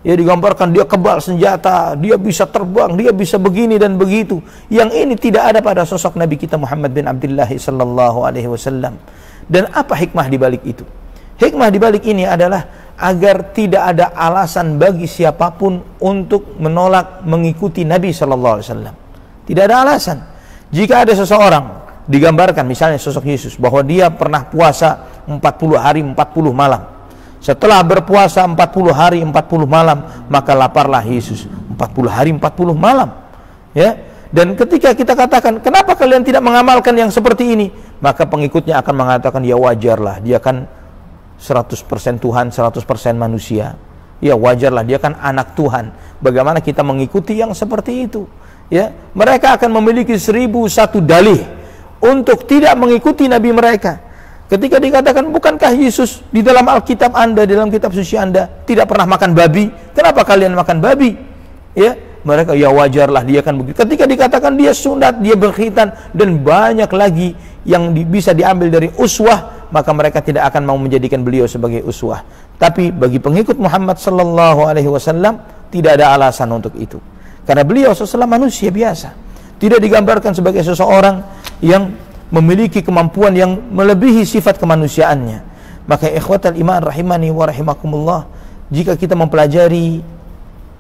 ya, digambarkan dia kebal senjata, dia bisa terbang, dia bisa begini dan begitu. Yang ini tidak ada pada sosok Nabi kita Muhammad bin Abdullah sallallahu alaihi wasallam. Dan apa hikmah di balik itu? Hikmah di balik ini adalah agar tidak ada alasan bagi siapapun untuk menolak mengikuti Nabi sallallahu alaihi wasallam. Tidak ada alasan. Jika ada seseorang digambarkan misalnya sosok Yesus bahwa dia pernah puasa 40 hari 40 malam. Setelah berpuasa 40 hari 40 malam, maka laparlah Yesus 40 hari 40 malam. Ya. Dan ketika kita katakan, "Kenapa kalian tidak mengamalkan yang seperti ini?" Maka pengikutnya akan mengatakan, "Ya wajarlah, dia kan 100% Tuhan, 100% manusia. Ya wajarlah, dia kan anak Tuhan. Bagaimana kita mengikuti yang seperti itu?" Ya, mereka akan memiliki 1001 dalih untuk tidak mengikuti Nabi mereka. Ketika dikatakan, "Bukankah Yesus di dalam Alkitab Anda, di dalam kitab suci Anda tidak pernah makan babi? Kenapa kalian makan babi?" Ya, mereka, "Ya wajarlah, dia kan begitu." Ketika dikatakan dia sunat, dia berkhitan dan banyak lagi yang bisa diambil dari uswah, maka mereka tidak akan mau menjadikan beliau sebagai uswah. Tapi bagi pengikut Muhammad sallallahu alaihi wasallam tidak ada alasan untuk itu. Karena beliau SAW manusia biasa, tidak digambarkan sebagai seseorang yang memiliki kemampuan yang melebihi sifat kemanusiaannya. Maka ikhwatal iman rahimani wa rahimakumullah, jika kita mempelajari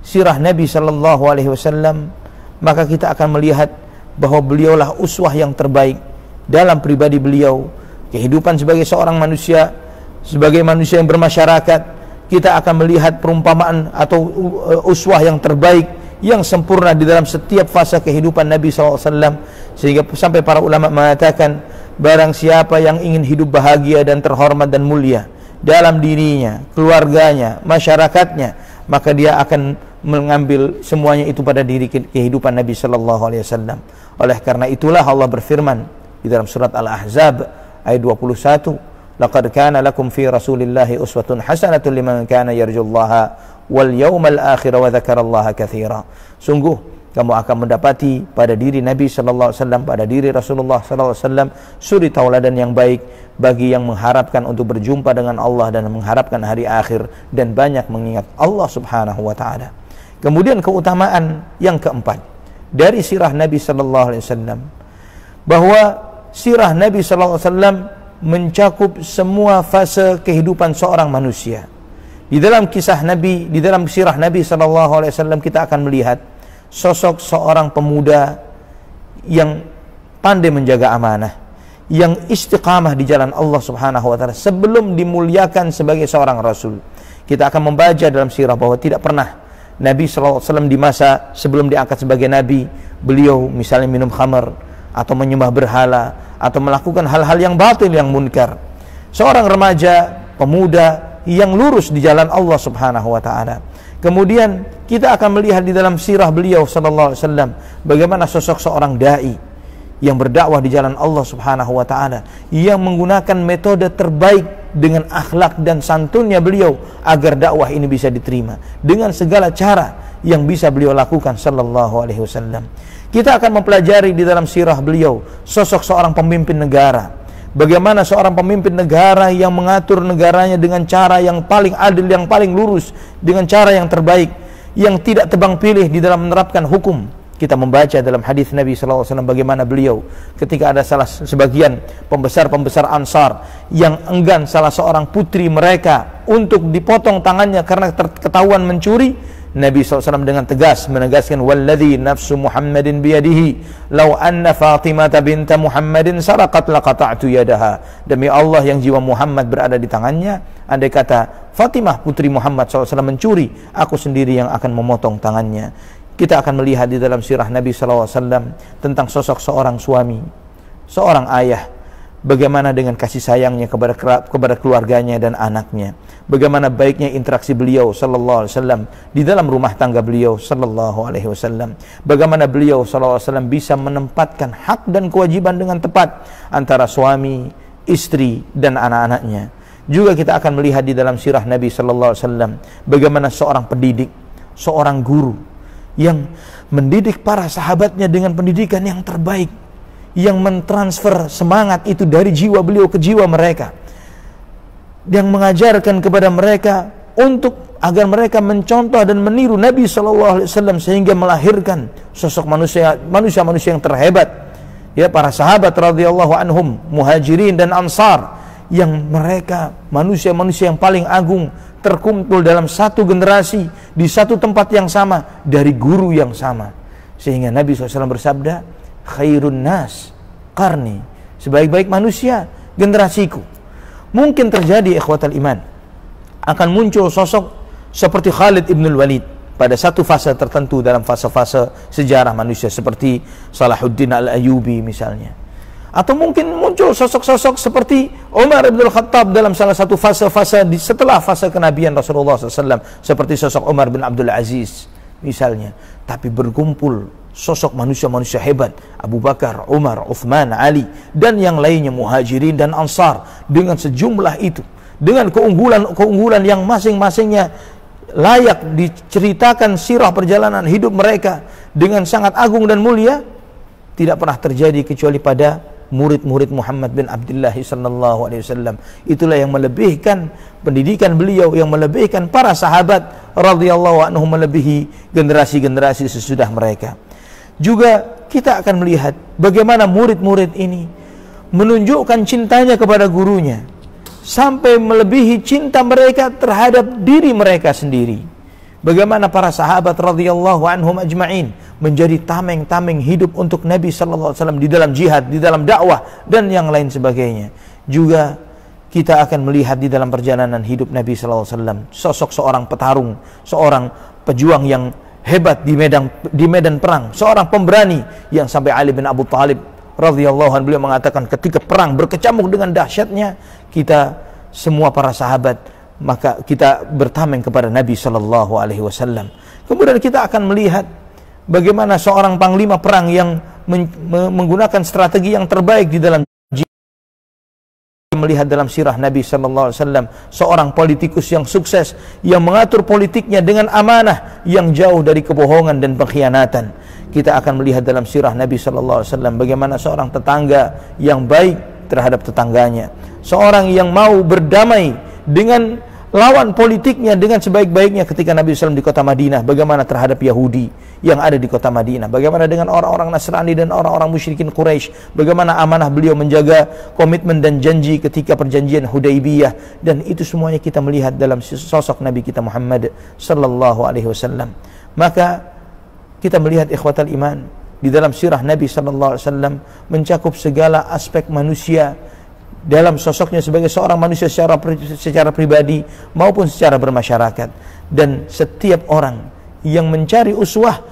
sirah Nabi sallallahu alaihi wasallam, maka kita akan melihat bahwa beliaulah uswah yang terbaik dalam pribadi beliau, kehidupan sebagai seorang manusia, sebagai manusia yang bermasyarakat. Kita akan melihat perumpamaan atau uswah yang terbaik, yang sempurna di dalam setiap fase kehidupan Nabi SAW, sehingga sampai para ulama mengatakan, barang siapa yang ingin hidup bahagia dan terhormat dan mulia dalam dirinya, keluarganya, masyarakatnya, maka dia akan mengambil semuanya itu pada diri kehidupan Nabi SAW. Oleh karena itulah Allah berfirman di dalam surat Al-Ahzab ayat 21, "Laqad kana lakum fi Rasulillahi uswatun hasanatun liman kana yarjullaha wal yawmal akhir wa dzakarallaha katsira. Sungguh kamu akan mendapati pada diri Nabi sallallahu alaihi wasallam, pada diri Rasulullah sallallahu alaihi wasallam suri tauladan yang baik bagi yang mengharapkan untuk berjumpa dengan Allah dan mengharapkan hari akhir dan banyak mengingat Allah Subhanahu wa taala. Kemudian keutamaan yang keempat dari sirah Nabi sallallahu alaihi wasallam, bahwa sirah Nabi sallallahu alaihi wasallam mencakup semua fase kehidupan seorang manusia. Di dalam kisah Nabi, di dalam sirah Nabi sallallahu alaihi wasallam kita akan melihat sosok seorang pemuda yang pandai menjaga amanah, yang istiqamah di jalan Allah Subhanahu wa taala sebelum dimuliakan sebagai seorang rasul. Kita akan membaca dalam sirah bahwa tidak pernah Nabi sallallahu alaihi wasallam di masa sebelum diangkat sebagai nabi, beliau misalnya minum khamar atau menyembah berhala atau melakukan hal-hal yang batil, yang munkar. Seorang remaja, pemuda yang lurus di jalan Allah Subhanahu wa taala. Kemudian kita akan melihat di dalam sirah beliau sallallahu alaihi wasallam bagaimana sosok seorang dai yang berdakwah di jalan Allah Subhanahu wa taala, yang menggunakan metode terbaik dengan akhlak dan santunnya beliau agar dakwah ini bisa diterima dengan segala cara yang bisa beliau lakukan sallallahu alaihi wasallam. Kita akan mempelajari di dalam sirah beliau sosok seorang pemimpin negara. Bagaimana seorang pemimpin negara yang mengatur negaranya dengan cara yang paling adil, yang paling lurus, dengan cara yang terbaik, yang tidak tebang pilih di dalam menerapkan hukum. Kita membaca dalam hadis Nabi SAW bagaimana beliau ketika ada sebagian pembesar-pembesar Ansar yang enggan salah seorang putri mereka untuk dipotong tangannya karena ketahuan mencuri, Nabi SAW dengan tegas menegaskan, walladzi nafsu Muhammadin biyadihi law anna Fatimah binta Muhammadin saraqat laqata'tu yadaha. Demi Allah yang jiwa Muhammad berada di tangannya, andai kata Fatimah putri Muhammad SAW mencuri, aku sendiri yang akan memotong tangannya. Kita akan melihat di dalam sirah Nabi SAW tentang sosok seorang suami, seorang ayah, bagaimana dengan kasih sayangnya kepada keluarganya dan anaknya, bagaimana baiknya interaksi beliau sallallahu alaihi wasallam di dalam rumah tangga beliau sallallahu alaihi wasallam, bagaimana beliau sallallahu alaihi wasallam bisa menempatkan hak dan kewajiban dengan tepat antara suami, istri dan anak-anaknya. Juga kita akan melihat di dalam sirah Nabi sallallahu alaihi wasallam bagaimana seorang pendidik, seorang guru yang mendidik para sahabatnya dengan pendidikan yang terbaik, yang mentransfer semangat itu dari jiwa beliau ke jiwa mereka, yang mengajarkan kepada mereka untuk agar mereka mencontoh dan meniru Nabi SAW sehingga melahirkan sosok manusia yang terhebat, ya, para sahabat radhiyallahu anhum, muhajirin dan ansar, yang mereka manusia-manusia yang paling agung terkumpul dalam satu generasi di satu tempat yang sama dari guru yang sama, sehingga Nabi SAW bersabda, khairun nas qarni, sebaik-baik manusia generasiku. Mungkin terjadi ikhwatal iman, akan muncul sosok seperti Khalid ibn Walid pada satu fase tertentu dalam fase-fase sejarah manusia, seperti Salahuddin al-Ayyubi misalnya. Atau mungkin muncul sosok-sosok seperti Umar ibn al-Khattab dalam salah satu fase-fase setelah fase kenabian Rasulullah SAW, seperti sosok Umar bin Abdul Aziz misalnya. Tapi berkumpul sosok manusia-manusia hebat, Abu Bakar, Umar, Uthman, Ali, dan yang lainnya muhajirin dan ansar, dengan sejumlah itu, dengan keunggulan-keunggulan yang masing-masingnya layak diceritakan sirah perjalanan hidup mereka dengan sangat agung dan mulia, tidak pernah terjadi kecuali pada murid-murid Muhammad bin Abdullah sallallahu alaihi wasallam. Itulah yang melebihkan pendidikan beliau, yang melebihkan para sahabat radhiyallahu anhum, melebihi generasi-generasi sesudah mereka. Juga kita akan melihat bagaimana murid-murid ini menunjukkan cintanya kepada gurunya sampai melebihi cinta mereka terhadap diri mereka sendiri. Bagaimana para sahabat radhiyallahu anhum ajma'in menjadi tameng-tameng hidup untuk Nabi sallallahu alaihi wasallam di dalam jihad, di dalam dakwah dan yang lain sebagainya. Juga kita akan melihat di dalam perjalanan hidup Nabi sallallahu alaihi wasallam sosok seorang petarung, seorang pejuang yang hebat di medan perang, seorang pemberani yang sampai Ali bin Abu Thalib radhiyallahu anhu beliau mengatakan ketika perang berkecamuk dengan dahsyatnya, kita semua para sahabat maka kita bertameng kepada Nabi sallallahu alaihi wasallam. Kemudian kita akan melihat bagaimana seorang panglima perang yang menggunakan strategi yang terbaik di dalam melihat dalam sirah Nabi sallallahu alaihi wasallam seorang politikus yang sukses, yang mengatur politiknya dengan amanah, yang jauh dari kebohongan dan pengkhianatan. Kita akan melihat dalam sirah Nabi sallallahu alaihi wasallam bagaimana seorang tetangga yang baik terhadap tetangganya, seorang yang mau berdamai dengan lawan politiknya dengan sebaik-baiknya ketika Nabi SAW di kota Madinah, bagaimana terhadap Yahudi yang ada di kota Madinah, bagaimana dengan orang-orang Nasrani dan orang-orang musyrikin Quraisy, bagaimana amanah beliau menjaga komitmen dan janji ketika perjanjian Hudaybiyah, dan itu semuanya kita melihat dalam sosok Nabi kita Muhammad sallallahu alaihi wasallam. Maka kita melihat ikhwatal iman di dalam sirah Nabi sallallahu alaihi wasallam mencakup segala aspek manusia dalam sosoknya sebagai seorang manusia secara pribadi maupun secara bermasyarakat. Dan setiap orang yang mencari uswah,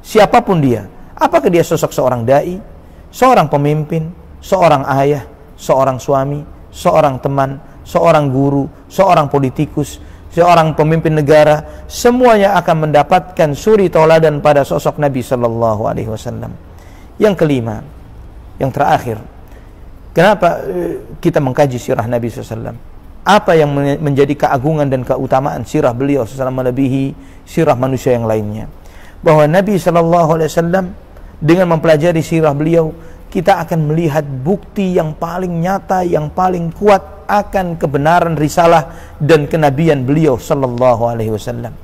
siapapun dia, apakah dia sosok seorang dai, seorang pemimpin, seorang ayah, seorang suami, seorang teman, seorang guru, seorang politikus, seorang pemimpin negara, semuanya akan mendapatkan suri tauladan pada sosok Nabi sallallahu alaihi wasallam. Yang kelima, yang terakhir, kenapa kita mengkaji sirah Nabi SAW? Apa yang menjadi keagungan dan keutamaan sirah beliau SAW melebihi sirah manusia yang lainnya? Bahwa Nabi SAW dengan mempelajari sirah beliau, kita akan melihat bukti yang paling nyata, yang paling kuat akan kebenaran risalah dan kenabian beliau SAW.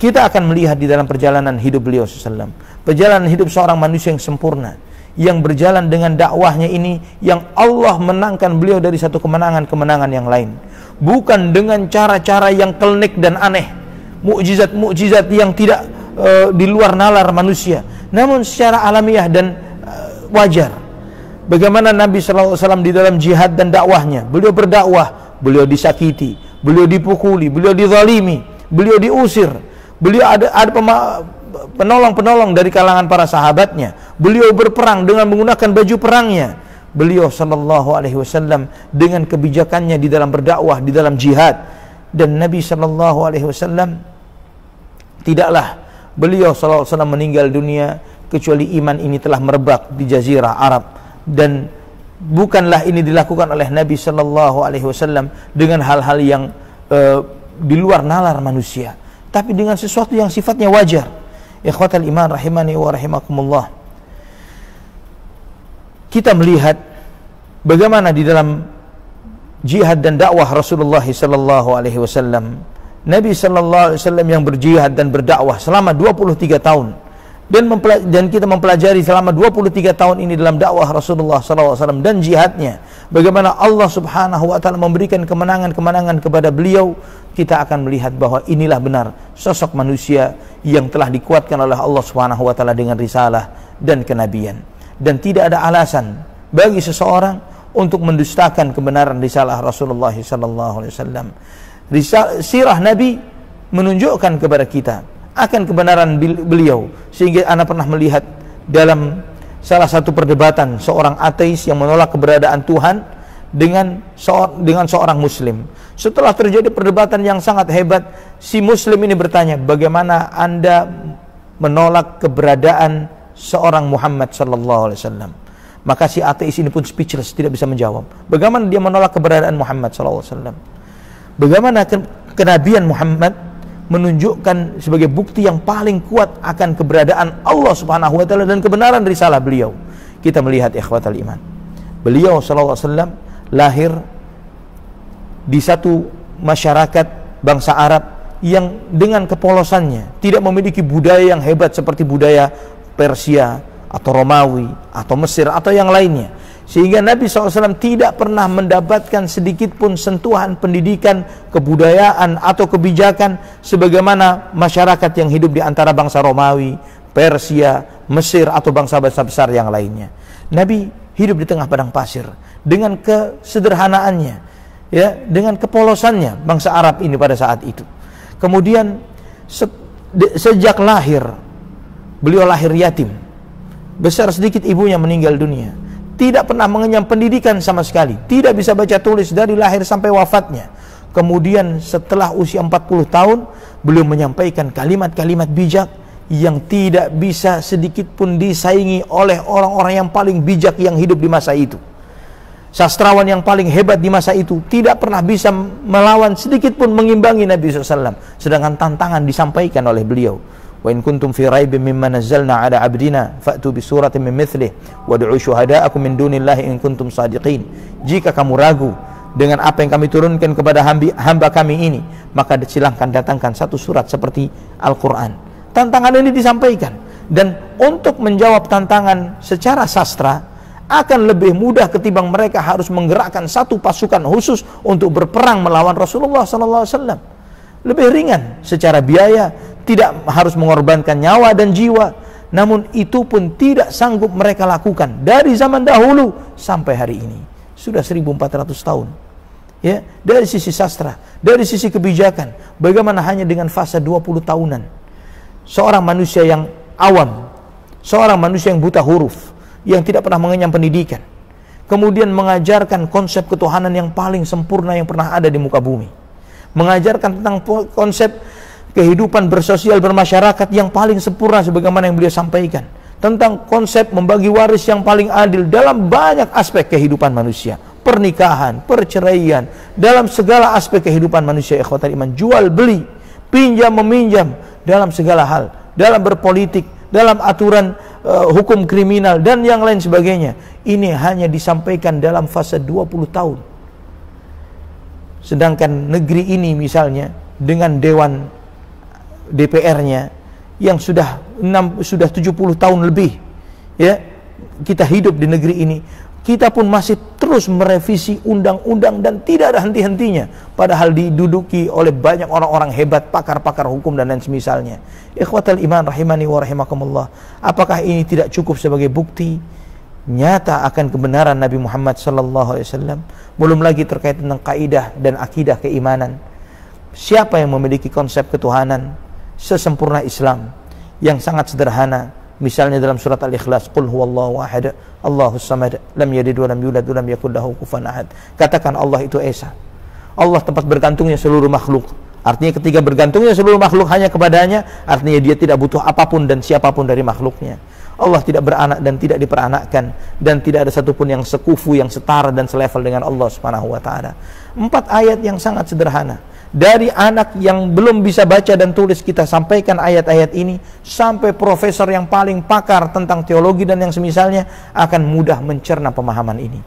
Kita akan melihat di dalam perjalanan hidup beliau SAW, perjalanan hidup seorang manusia yang sempurna, yang berjalan dengan dakwahnya ini, yang Allah menangkan beliau dari satu kemenangan-kemenangan yang lain, bukan dengan cara-cara yang klinik dan aneh, mukjizat-mukjizat yang tidak di luar nalar manusia, namun secara alamiah dan wajar. Bagaimana Nabi SAW di dalam jihad dan dakwahnya, beliau berdakwah, beliau disakiti, beliau dipukuli, beliau dizalimi, beliau diusir, beliau ada penolong-penolong dari kalangan para sahabatnya. Beliau berperang dengan menggunakan baju perangnya. Beliau sallallahu alaihi wasallam dengan kebijakannya di dalam berdakwah, di dalam jihad. Dan Nabi sallallahu alaihi wasallam tidaklah beliau sallallahu alaihi wasallam meninggal dunia kecuali iman ini telah merebak di jazirah Arab. Dan bukanlah ini dilakukan oleh Nabi sallallahu alaihi wasallam dengan hal-hal yang di luar nalar manusia, tapi dengan sesuatu yang sifatnya wajar. Ikhwatal iman rahimani wa rahimakumullah, kita melihat bagaimana di dalam jihad dan dakwah Rasulullah sallallahu alaihi wasallam, Nabi sallallahu alaihi wasallam yang berjihad dan berdakwah selama 23 tahun, dan kita mempelajari selama 23 tahun ini dalam dakwah Rasulullah sallallahu alaihi wasallam dan jihadnya, bagaimana Allah Subhanahu wa taala memberikan kemenangan-kemenangan kepada beliau. Kita akan melihat bahwa inilah benar sosok manusia yang telah dikuatkan oleh Allah Subhanahu wa taala dengan risalah dan kenabian. Dan tidak ada alasan bagi seseorang untuk mendustakan kebenaran risalah Rasulullah sallallahu alaihi wasallam. Sirah Nabi menunjukkan kepada kita akan kebenaran beliau, sehingga ana pernah melihat dalam salah satu perdebatan seorang ateis yang menolak keberadaan Tuhan dengan seorang muslim. Setelah terjadi perdebatan yang sangat hebat, si muslim ini bertanya, bagaimana Anda menolak keberadaan seorang Muhammad sallallahu alaihi wasallam? Maka si ateis ini pun speechless, tidak bisa menjawab. Bagaimana dia menolak keberadaan Muhammad sallallahu alaihi wasallam? Bagaimana kenabian Muhammad menunjukkan sebagai bukti yang paling kuat akan keberadaan Allah Subhanahu wa taala dan kebenaran risalah beliau. Kita melihat ikhwatal iman, beliau sallallahu alaihi wasallam lahir di satu masyarakat bangsa Arab yang dengan kepolosannya tidak memiliki budaya yang hebat seperti budaya Persia atau Romawi atau Mesir atau yang lainnya, sehingga Nabi SAW tidak pernah mendapatkan sedikit pun sentuhan pendidikan, kebudayaan atau kebijakan sebagaimana masyarakat yang hidup di antara bangsa Romawi, Persia, Mesir atau bangsa-bangsa besar yang lainnya. Nabi hidup di tengah padang pasir dengan kesederhanaannya, ya, dengan kepolosannya bangsa Arab ini pada saat itu. Kemudian sejak lahir, beliau lahir yatim. Besar sedikit ibunya meninggal dunia. Tidak pernah mengenyam pendidikan sama sekali. Tidak bisa baca tulis dari lahir sampai wafatnya. Kemudian setelah usia 40 tahun, beliau menyampaikan kalimat-kalimat bijak yang tidak bisa sedikit pun disaingi oleh orang-orang yang paling bijak yang hidup di masa itu. sastrawan yang paling hebat di masa itu, tidak pernah bisa melawan sedikit pun mengimbangi Nabi SAW. Sedangkan tantangan disampaikan oleh beliau. Wa in kuntum fi raibin mimma nazzalna ala abdina fa'tu bi suratin min mithlih wad'u syuhada'akum min dunillahi in kuntum shadiqin. Jika kamu ragu dengan apa yang kami turunkan kepada hamba kami ini, maka silahkan datangkan satu surat seperti Al-Quran. Tantangan ini disampaikan, dan untuk menjawab tantangan secara sastra akan lebih mudah ketimbang mereka harus menggerakkan satu pasukan khusus untuk berperang melawan Rasulullah SAW. Lebih ringan secara biaya, tidak harus mengorbankan nyawa dan jiwa. Namun itu pun tidak sanggup mereka lakukan dari zaman dahulu sampai hari ini. Sudah 1400 tahun. Ya, dari sisi sastra, dari sisi kebijakan, bagaimana hanya dengan fase 20 tahunan. Seorang manusia yang awam, seorang manusia yang buta huruf, yang tidak pernah mengenyam pendidikan, kemudian mengajarkan konsep ketuhanan yang paling sempurna yang pernah ada di muka bumi, mengajarkan tentang konsep kehidupan bersosial bermasyarakat yang paling sempurna sebagaimana yang beliau sampaikan, tentang konsep membagi waris yang paling adil dalam banyak aspek kehidupan manusia, pernikahan, perceraian, dalam segala aspek kehidupan manusia, ikhwatal iman, jual beli, pinjam meminjam, dalam segala hal, dalam berpolitik, dalam aturan hukum kriminal dan yang lain sebagainya. Ini hanya disampaikan dalam fase 20 tahun. Sedangkan negeri ini misalnya dengan dewan DPR-nya yang sudah 70 tahun lebih, ya, kita hidup di negeri ini, kita pun masih terus merevisi undang-undang dan tidak ada henti-hentinya, padahal diduduki oleh banyak orang-orang hebat, pakar-pakar hukum dan lain semisalnya. Ikhwatal iman rahimani wa rahimakumullah, apakah ini tidak cukup sebagai bukti nyata akan kebenaran Nabi Muhammad sallallahu alaihi wasallam? Belum lagi terkait tentang kaidah dan akidah keimanan. Siapa yang memiliki konsep ketuhanan sesempurna Islam yang sangat sederhana? Misalnya dalam surat Al-Ikhlas, qul huwallahu ahad, Allahus samad, lam yalid wa lam yulad wa lam yakul lahu kufuwan ahad. Katakan Allah itu esa. Allah tempat bergantungnya seluruh makhluk. Artinya ketika bergantungnya seluruh makhluk hanya kepadanya, artinya dia tidak butuh apapun dan siapapun dari makhluknya. Allah tidak beranak dan tidak diperanakkan, dan tidak ada satupun yang sekufu, yang setara dan selevel dengan Allah Subhanahu wa taala. 4 ayat yang sangat sederhana. Dari anak yang belum bisa baca dan tulis kita sampaikan ayat-ayat ini, sampai profesor yang paling pakar tentang teologi dan yang semisalnya akan mudah mencerna pemahaman ini.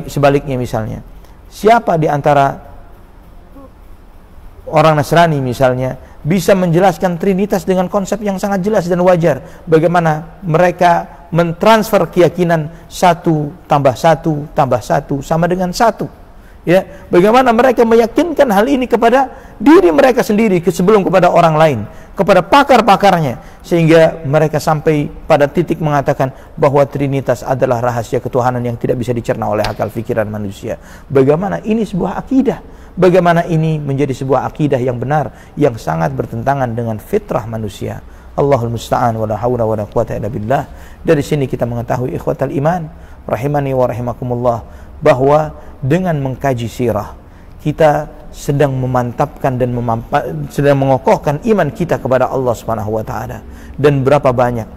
Sebaliknya misalnya, siapa di antara orang Nasrani misalnya bisa menjelaskan Trinitas dengan konsep yang sangat jelas dan wajar? Bagaimana mereka mentransfer keyakinan 1 tambah 1 tambah 1 sama dengan 1? Ya, bagaimana mereka meyakinkan hal ini kepada diri mereka sendiri sebelum kepada orang lain, kepada pakar-pakarnya, sehingga mereka sampai pada titik mengatakan bahwa Trinitas adalah rahasia ketuhanan yang tidak bisa dicerna oleh akal pikiran manusia. Bagaimana ini sebuah akidah? Bagaimana ini menjadi sebuah akidah yang benar, yang sangat bertentangan dengan fitrah manusia? Allahul musta'an, wala haula wala quwata illa billah. Dari sini kita mengetahui, ikhwatal iman rahimani wa rahimakumullah, bahwa dengan mengkaji sirah kita sedang memantapkan dan sedang mengokohkan iman kita kepada Allah Subhanahu wa taala. Dan berapa banyak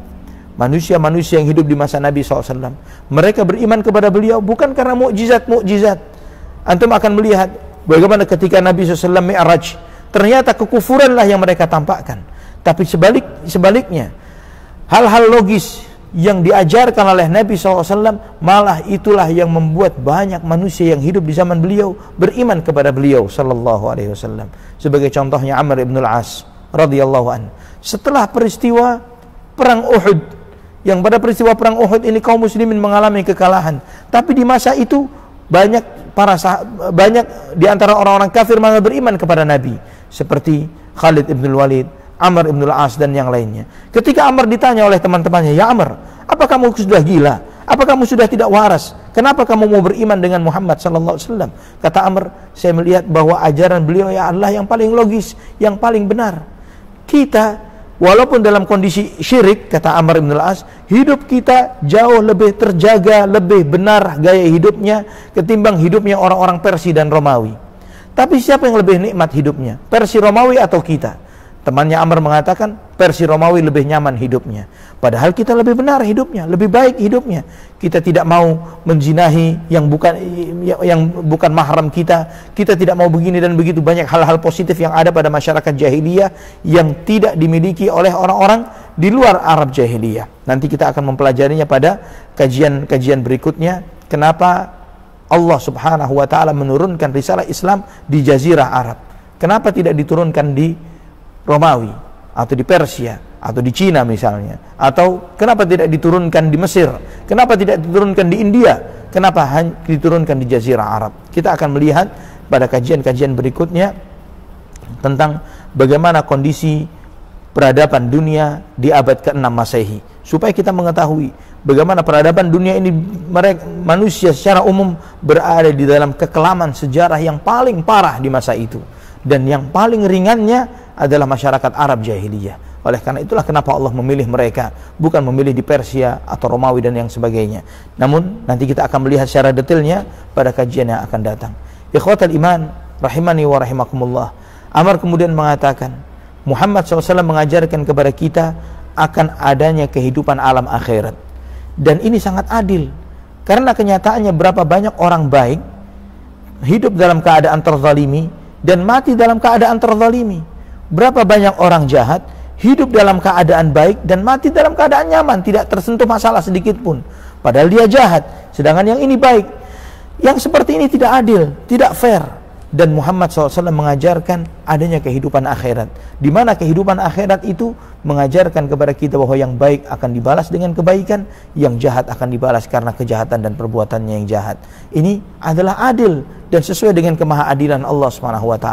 manusia-manusia yang hidup di masa Nabi SAW, mereka beriman kepada beliau bukan karena mukjizat-mukjizat. Antum akan melihat bagaimana ketika Nabi SAW Mi'raj, ternyata kekufuranlah yang mereka tampakkan. Tapi sebaliknya, hal-hal logis yang diajarkan oleh Nabi SAW malah itulah yang membuat banyak manusia yang hidup di zaman beliau beriman kepada beliau sallallahu alaihi wasallam. Sebagai contohnya Amr ibn al-As radhiyallahu an. Setelah peristiwa perang Uhud, yang pada peristiwa perang Uhud ini kaum muslimin mengalami kekalahan, tapi di masa itu banyak di antara orang-orang kafir malah beriman kepada Nabi, seperti Khalid ibn al-Walid, Amr ibn al-As dan yang lainnya. Ketika Amr ditanya oleh teman-temannya, "Ya Amr, apa kamu sudah gila? Apa kamu sudah tidak waras? Kenapa kamu mau beriman dengan Muhammad sallallahu alaihi wasallam?" Kata Amr, "Saya melihat bahwa ajaran beliau ya Allah yang paling logis, yang paling benar. Kita walaupun dalam kondisi syirik," kata Amr ibn al-As, "hidup kita jauh lebih terjaga, lebih benar gaya hidupnya ketimbang hidupnya orang-orang Persia dan Romawi. Tapi siapa yang lebih nikmat hidupnya? Persia, Romawi atau kita?" Temannya Amr mengatakan versi Romawi lebih nyaman hidupnya. Padahal kita lebih benar hidupnya, lebih baik hidupnya. Kita tidak mau menzinahi yang bukan mahram kita. Kita tidak mau begini dan begitu. Banyak hal-hal positif yang ada pada masyarakat jahiliyah yang tidak dimiliki oleh orang-orang di luar Arab jahiliyah. Nanti kita akan mempelajarinya pada kajian-kajian berikutnya. Kenapa Allah Subhanahu wa taala menurunkan risalah Islam di jazirah Arab? Kenapa tidak diturunkan di Romawi atau di Persia atau di Cina misalnya, atau kenapa tidak diturunkan di Mesir, kenapa tidak diturunkan di India, kenapa hanya diturunkan di Jazirah Arab? Kita akan melihat pada kajian-kajian berikutnya tentang bagaimana kondisi peradaban dunia di abad ke-6 Masehi, supaya kita mengetahui bagaimana peradaban dunia ini, manusia secara umum berada di dalam kekelaman sejarah yang paling parah di masa itu, dan yang paling ringannya adalah masyarakat Arab jahiliyah. Oleh karena itulah kenapa Allah memilih mereka, bukan memilih di Persia atau Romawi dan yang sebagainya. Namun nanti kita akan melihat secara detailnya pada kajian yang akan datang. Ikhwatal iman rahimani wa rahimakumullah. Amr kemudian mengatakan, Muhammad SAW mengajarkan kepada kita akan adanya kehidupan alam akhirat, dan ini sangat adil, karena kenyataannya berapa banyak orang baik hidup dalam keadaan terzalimi dan mati dalam keadaan terzalimi. Berapa banyak orang jahat hidup dalam keadaan baik dan mati dalam keadaan nyaman, tidak tersentuh masalah sedikit pun, padahal dia jahat, sedangkan yang ini baik. Yang seperti ini tidak adil, tidak fair. Dan Muhammad SAW mengajarkan adanya kehidupan akhirat, di mana kehidupan akhirat itu mengajarkan kepada kita bahwa yang baik akan dibalas dengan kebaikan, yang jahat akan dibalas karena kejahatan dan perbuatannya yang jahat. Ini adalah adil dan sesuai dengan kemahaadilan Allah SWT.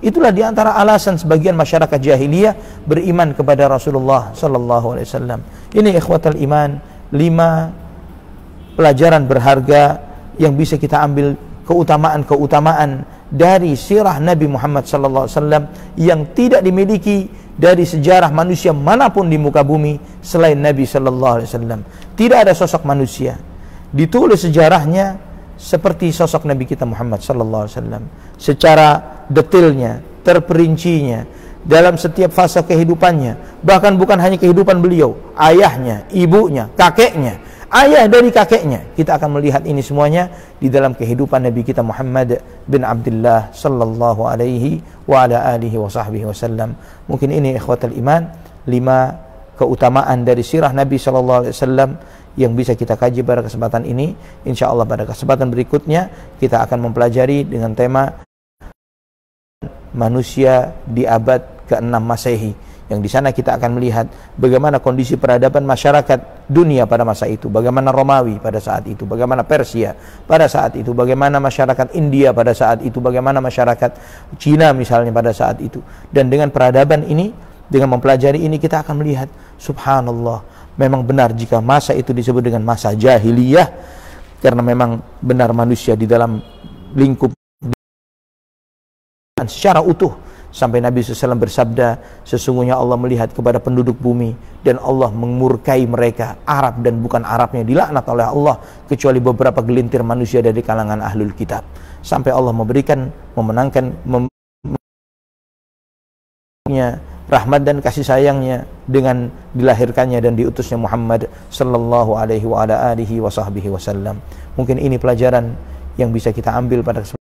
Itulah diantara alasan sebagian masyarakat jahiliyah beriman kepada Rasulullah SAW. Ini ikhwatal iman, 5 pelajaran berharga yang bisa kita ambil, keutamaan-keutamaan dari sirah Nabi Muhammad SAW yang tidak dimiliki dari sejarah manusia manapun di muka bumi selain Nabi SAW. Tidak ada sosok manusia ditulis sejarahnya seperti sosok Nabi kita Muhammad SAW, secara detailnya, terperincinya dalam setiap fase kehidupannya. Bahkan bukan hanya kehidupan beliau, ayahnya, ibunya, kakeknya, ayah dari kakeknya. Kita akan melihat ini semuanya di dalam kehidupan Nabi kita Muhammad bin Abdullah sallallahu alaihi wa ala alihi wa sahbihi wasallam. Mungkin ini ikhwatal iman, 5 keutamaan dari sirah Nabi sallallahu alaihi wasallam yang bisa kita kaji pada kesempatan ini. Insyaallah pada kesempatan berikutnya kita akan mempelajari dengan tema manusia di abad ke-6 Masehi, yang di sana kita akan melihat bagaimana kondisi peradaban masyarakat dunia pada masa itu, bagaimana Romawi pada saat itu, bagaimana Persia pada saat itu, bagaimana masyarakat India pada saat itu, bagaimana masyarakat Cina misalnya pada saat itu. Dan dengan peradaban ini, dengan mempelajari ini, kita akan melihat subhanallah, memang benar jika masa itu disebut dengan masa jahiliyah, karena memang benar manusia di dalam lingkup secara utuh. Sampai Nabi SAW bersabda, sesungguhnya Allah melihat kepada penduduk bumi dan Allah memurkai mereka, Arab dan bukan Arabnya dilaknat oleh Allah, kecuali beberapa gelintir manusia dari kalangan ahlul kitab. Sampai Allah memenangkan rahmat dan kasih sayangnya dengan dilahirkannya dan diutusnya Muhammad sallallahu alaihi wa ala alihi wa sahbihi wasallam. Mungkin ini pelajaran yang bisa kita ambil pada kesempatan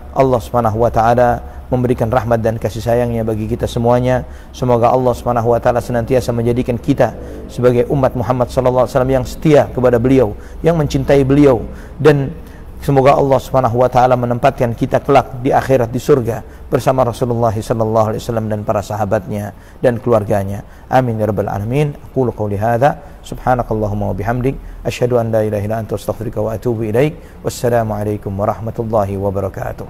Allah Subhanahu wa taala memberikan rahmat dan kasih sayangnya bagi kita semuanya. Semoga Allah Subhanahu wa taala senantiasa menjadikan kita sebagai umat Muhammad sallallahu alaihi wasallam yang setia kepada beliau, yang mencintai beliau, dan semoga Allah Subhanahu wa taala menempatkan kita kelak di akhirat di surga bersama Rasulullah sallallahu alaihi wasallam dan para sahabatnya dan keluarganya. Amin ya rabbal alamin. Aqulu qouli hadza subhanakallahumma wa bihamdik asyhadu an la ilaha illa anta astaghfiruka wa atubu ilaik. Wassalamu alaikum warahmatullahi wabarakatuh.